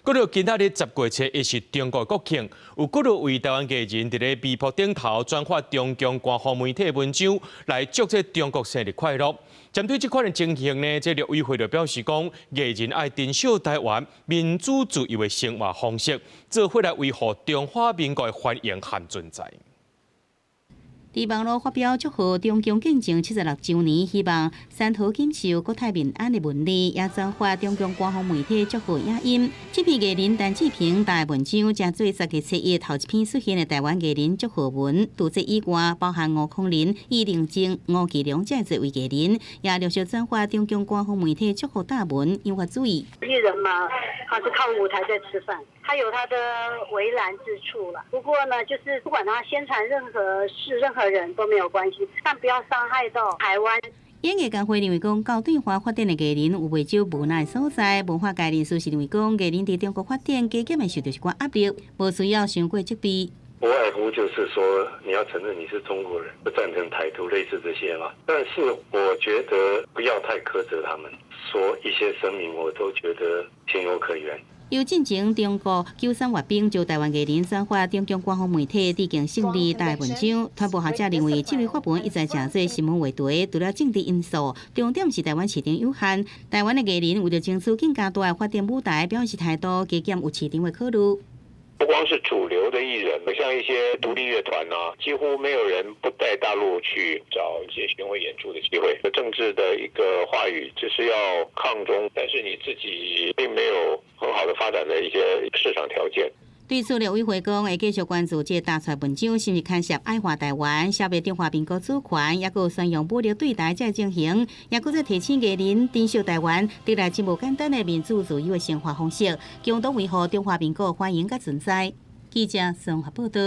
嗰度今仔日10月7日是中国国庆，有几多位台湾艺人伫咧微博顶头转发中共官方媒体文章，来祝这中国生日快乐。针对这款的情形呢，这陆委会就表示讲，艺人爱珍惜台湾民主自由的生活方式，做伙来维护中华民国的繁荣和存在。伫网络发表祝贺中共建政76周年，希望山河锦绣、国泰民安的文字，也转发中共官方媒体祝贺影音。这批艺人陈志平大文章，正做10月7日头一篇出现的台湾艺人祝贺文。除此以外，包含吴孔林、易令正、吴奇隆这侪位艺人，也陆续转发中共官方媒体祝贺大文，引发注意。艺人嘛，他是靠舞台在吃饭。他有他的为难之处了，不过呢，就是不管他宣传任何事、任何人都没有关系，但不要伤害到台湾。演艺工会认为讲，高对华发展的艺人有袂少无奈所在。文化界人士是认为讲，艺人伫中国发展，加减会受到一寡压力，无需要伤过这边。不外乎就是说，你要承认你是中国人，不赞成台独，类似这些嘛。但是我觉得不要太苛责他们，说一些声明，我都觉得情有可原。有进前，中国93阅兵就台湾艺人转发中共官方媒体致敬胜利大文章。团部学者认为，这类发文一再正做新闻话题，除了政治因素，重点是台湾市场有限。台湾的艺人为了争取更加大的发展舞台，表示态度加减有市场的考虑。不光是主流的艺人，像一些独立乐团啊，几乎没有人不带大陆去找一些巡回演出的机会。政治的一个话语就是要抗中，但是你自己并没有很好的发展的一些市场条件。对此，陆委会讲会继续关注这大出文章是毋是牵涉爱华台湾、消灭中华民国主权，也有宣扬武力对台才进行，也搁再提醒艺人珍惜台湾，得来真无简单的民主自由的生活方式，共同维护中华民国欢迎甲存在。记者宋华报道。